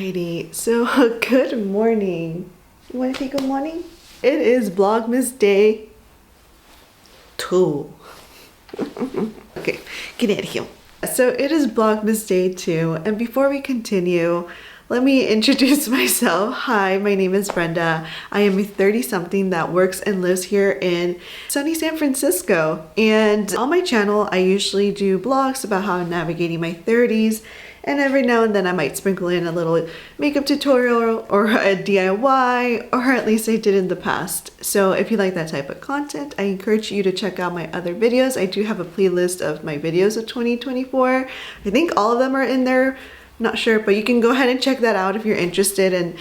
Alrighty, so good morning. You want to say good morning? It is Vlogmas Day 2. Okay, get out of here. So it is Vlogmas Day 2, and before we continue, let me introduce myself. Hi, my name is Brenda. I am a 30-something that works and lives here in sunny San Francisco. And on my channel, I usually do vlogs about how I'm navigating my 30s. And every now and then I might sprinkle in a little makeup tutorial or a DIY, or at least I did in the past. So if you like that type of content, I encourage you to check out my other videos. I do have a playlist of my videos of 2024. I think all of them are in there. Not sure, but you can go ahead and check that out if you're interested. And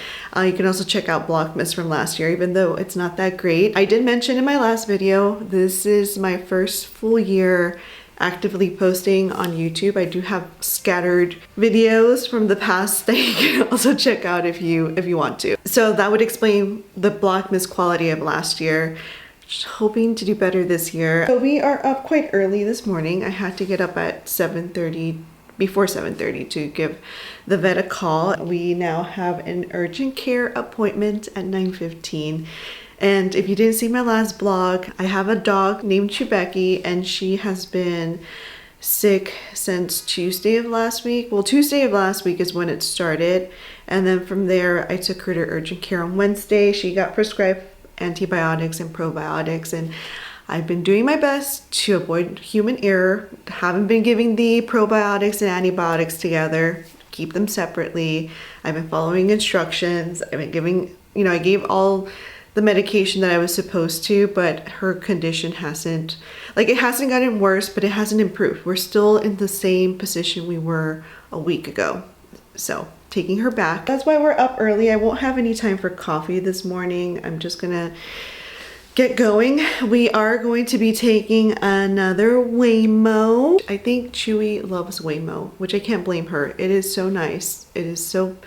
you can also check out Vlogmas from last year, even though it's not that great. I did mention in my last video, this is my first full year actively posting on YouTube. I do have scattered videos from the past that you can also check out if you want to. So that would explain the Vlogmas quality of last year. Just hoping to do better this year. So we are up quite early this morning. I had to get up at 7:30, before 7:30, to give the vet a call. We now have an urgent care appointment at 9:15. And if you didn't see my last vlog, I have a dog named Chewbecky, and she has been sick since Tuesday of last week. Well, Tuesday of last week is when it started. And then from there, I took her to urgent care on Wednesday. She got prescribed antibiotics and probiotics, and I've been doing my best to avoid human error. Haven't been giving the probiotics and antibiotics together. Keep them separately. I've been following instructions. I've been giving, I gave all the medication that I was supposed to, but her condition hasn't gotten worse, but it hasn't improved. We're still in the same position we were a week ago. So taking her back. That's why we're up early. I won't have any time for coffee this morning. I'm just gonna get going. We are going to be taking another Waymo. I think Chewy loves Waymo, which I can't blame her. It is so nice. It is so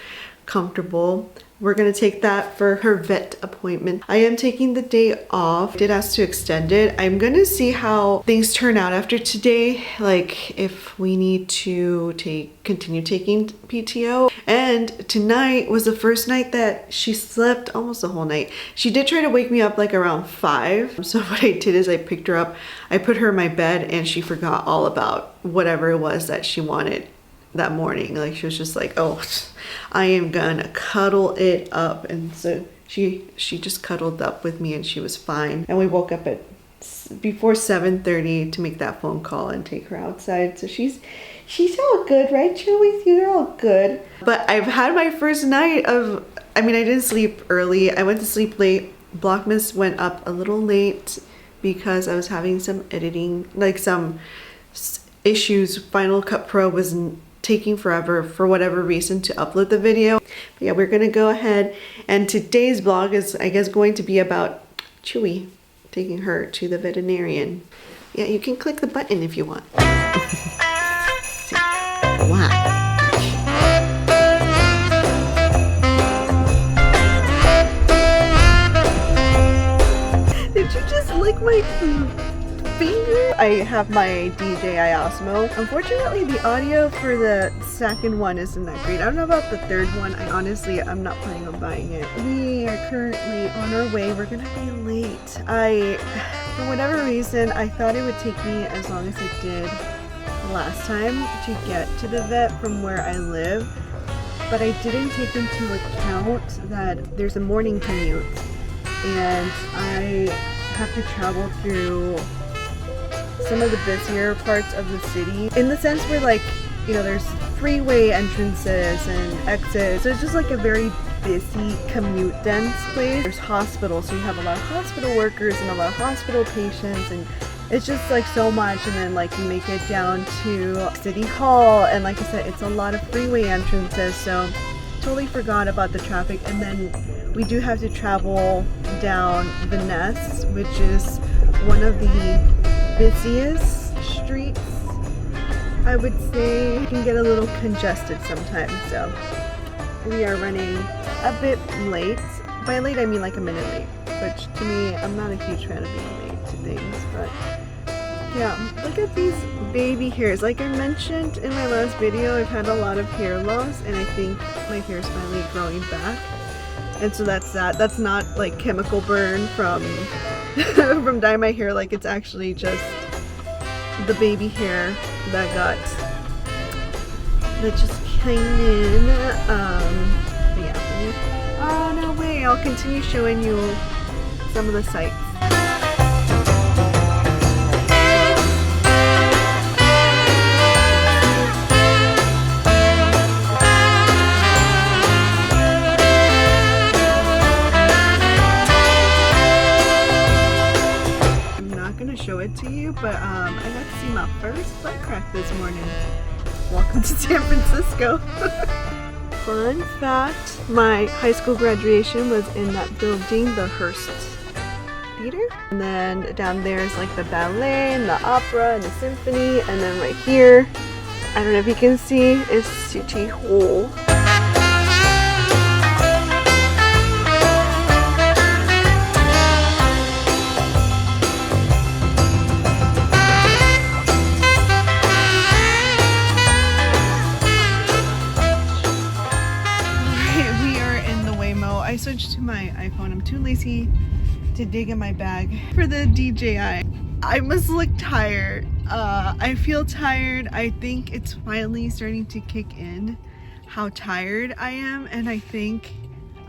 comfortable. We're gonna take that for her vet appointment. I am taking the day off. I did ask to extend it. I'm gonna see how things turn out after today, like if we need to continue taking PTO. And tonight was the first night that she slept almost the whole night. She did try to wake me up like around 5. So what I did is I picked her up, I put her in my bed, and she forgot all about whatever it was that she wanted that morning. Like, she was just like, oh, I am gonna cuddle it up. And so she just cuddled up with me, and she was fine. And we woke up at before 7:30 to make that phone call and take her outside. So she's all good, right, Chewy? You're all good. But I've had my first night of, I didn't sleep early. I went to sleep late. Vlogmas went up a little late because I was having some editing, like some issues. Final Cut Pro was taking forever for whatever reason to upload the video. But yeah, we're gonna go ahead, and today's vlog is, I guess, going to be about Chewy, taking her to the veterinarian. Yeah, you can click the button if you want. Wow. Did you just lick my finger? I have my DJI Osmo. Unfortunately, the audio for the second one isn't that great. I don't know about the third one. I'm not planning on buying it. We are currently on our way. We're gonna be late. For whatever reason, I thought it would take me as long as it did last time to get to the vet from where I live, but I didn't take into account that there's a morning commute, and I have to travel through some of the busier parts of the city, in the sense where, like, there's freeway entrances and exits. So it's just like a very busy, commute dense place. There's hospitals, so you have a lot of hospital workers and a lot of hospital patients, and it's just like so much. And then like you make it down to City Hall, and like I said, it's a lot of freeway entrances, so totally forgot about the traffic. And then we do have to travel down Van Ness, which is one of the busiest streets, I would say. It can get a little congested sometimes, so we are running a bit late. By late, I mean like a minute late, which to me, I'm not a huge fan of being late to things, but Yeah, look at these baby hairs. Like I mentioned in my last video, I've had a lot of hair loss and I think my hair is finally growing back. And so that's that. That's not like chemical burn from from dyeing my hair. Like it's actually just the baby hair that just came in. But yeah. Oh no way! I'll continue showing you some of the sights. Show it to you, but I got to see my first butt crack this morning. Welcome to San Francisco. Fun fact, my high school graduation was in that building, the Hearst Theater. And then down there is like the ballet and the opera and the symphony, and then right here, I don't know if you can see, is City Hall. I switched to my iPhone. I'm too lazy to dig in my bag for the DJI. I must look tired. I feel tired. I think it's finally starting to kick in how tired I am, and I think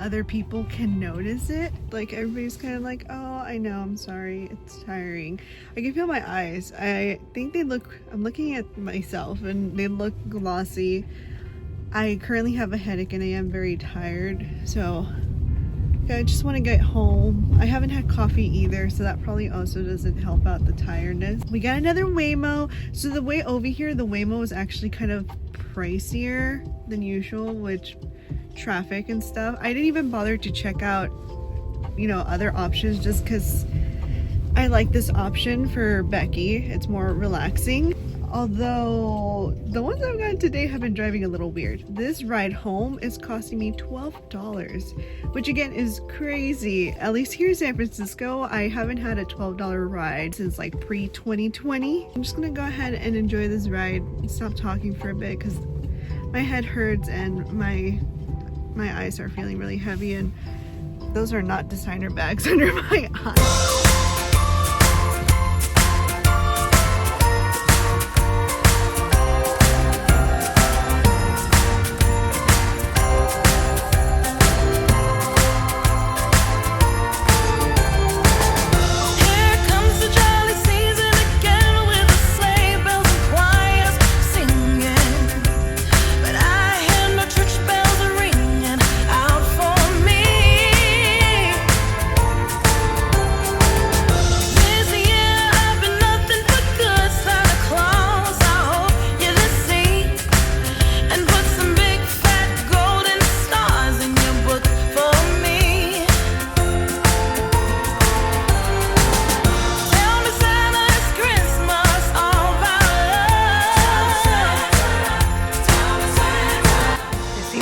other people can notice it. Like everybody's kind of like, oh, I know, I'm sorry, it's tiring. I can feel my eyes. I think they look, I'm looking at myself and they look glossy. I currently have a headache and I am very tired, so I just want to get home. I haven't had coffee either, so that probably also doesn't help out the tiredness. We got another Waymo. So the way over here, the Waymo is actually kind of pricier than usual, which traffic and stuff. I didn't even bother to check out, you know, other options just because I like this option for Becky. It's more relaxing. Although the ones I've gotten today have been driving a little weird. This ride home is costing me $12, which again is crazy. At least here in San Francisco, I haven't had a $12 ride since like pre-2020. I'm just gonna go ahead and enjoy this ride and stop talking for a bit because my head hurts and my eyes are feeling really heavy, and those are not designer bags under my eyes.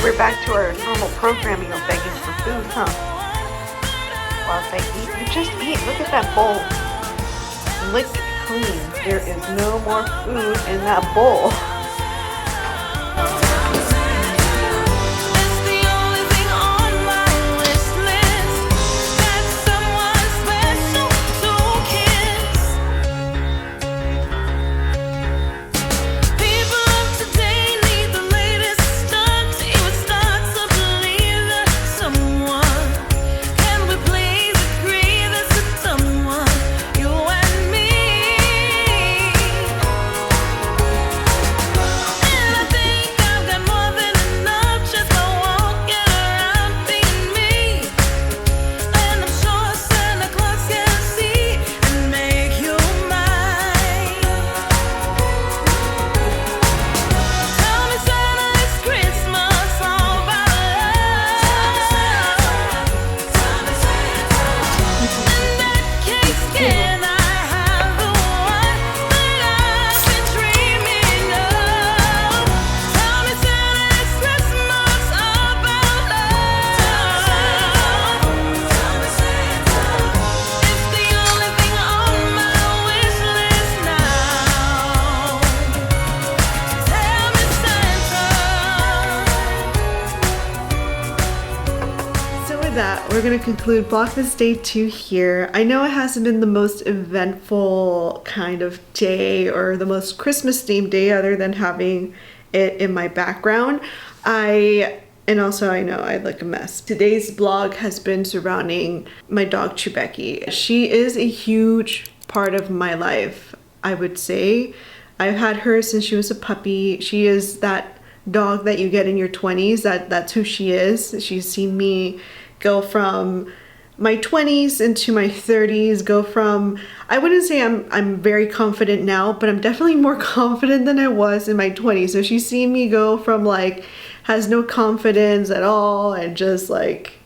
We're back to our normal programming of begging for food, huh? Whilst I eat, you just eat. Look at that bowl. Lick clean. There is no more food in that bowl. that, we're gonna conclude Vlogmas Day 2 here. I know it hasn't been the most eventful kind of day or the most Christmas themed day other than having it in my background. And also I know I look a mess. Today's vlog has been surrounding my dog Chewbecky. She is a huge part of my life, I would say. I've had her since she was a puppy. She is that dog that you get in your 20s. That's who she is. She's seen me go from my 20s into my 30s, go from, I wouldn't say I'm very confident now, but I'm definitely more confident than I was in my 20s. So she's seen me go from like, has no confidence at all and just like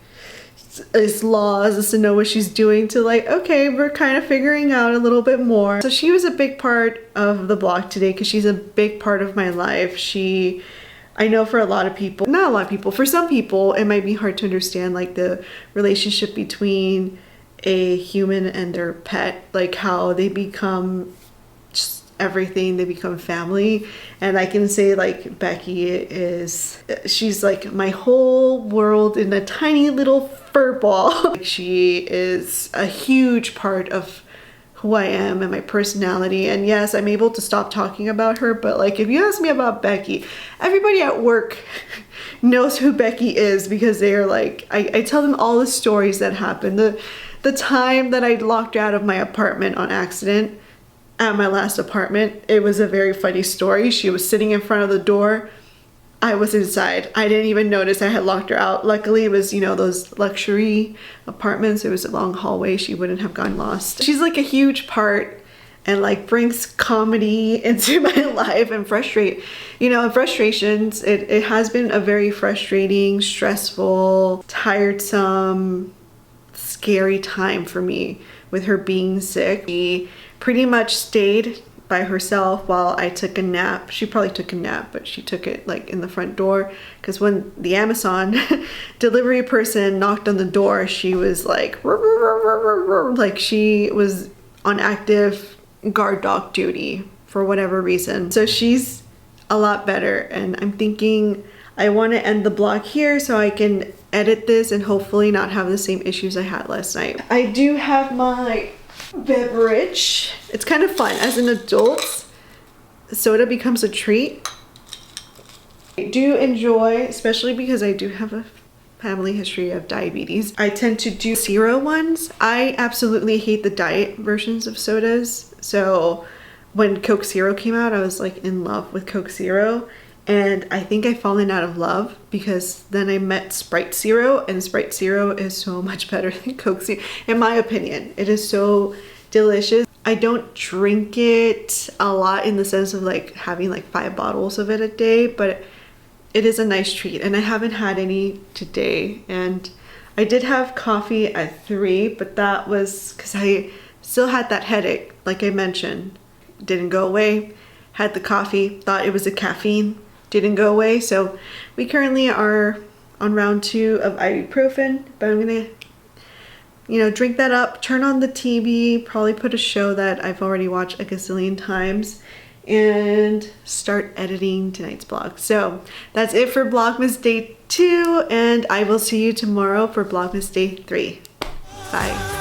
is lost, doesn't know what she's doing, to like, okay, we're kind of figuring out a little bit more. So she was a big part of the vlog today because she's a big part of my life. I know for a lot of people, not a lot of people, for some people it might be hard to understand like the relationship between a human and their pet, like how they become just everything, they become family. And I can say like Becky she's like my whole world in a tiny little fur ball. She is a huge part of who I am and my personality. And yes, I'm able to stop talking about her, but like if you ask me about Becky, everybody at work knows who Becky is because they are like, I tell them all the stories that happened. The time that I locked her out of my apartment on accident at my last apartment, it was a very funny story. She was sitting in front of the door. I was inside. I didn't even notice I had locked her out. Luckily, it was, you know, those luxury apartments. It was a long hallway. She wouldn't have gotten lost. She's like a huge part and like brings comedy into my life and frustrations. It has been a very frustrating, stressful, tiresome, scary time for me with her being sick. She pretty much stayed by herself while I took a nap. She probably took a nap, but she took it like in the front door because when the Amazon delivery person knocked on the door, she was like, like she was on active guard dog duty for whatever reason. So she's a lot better, and I'm thinking I want to end the vlog here so I can edit this and hopefully not have the same issues I had last night. I do have my beverage. It's kind of fun. As an adult, soda becomes a treat. I do enjoy, especially because I do have a family history of diabetes, I tend to do zero ones. I absolutely hate the diet versions of sodas. So when Coke Zero came out, I was like in love with Coke Zero. And I think I've fallen out of love because then I met Sprite Zero, and Sprite Zero is so much better than Coke Zero. In my opinion, it is so delicious. I don't drink it a lot in the sense of like having like 5 bottles of it a day, but it is a nice treat. And I haven't had any today. And I did have coffee at 3, but that was because I still had that headache, like I mentioned. Didn't go away. Had the coffee, thought it was a caffeine. Didn't go away. So we currently are on round 2 of ibuprofen, but I'm gonna, you know, drink that up, turn on the TV, probably put a show that I've already watched a gazillion times, and start editing tonight's vlog. So that's it for Vlogmas Day 2, and I will see you tomorrow for Vlogmas Day 3. Bye.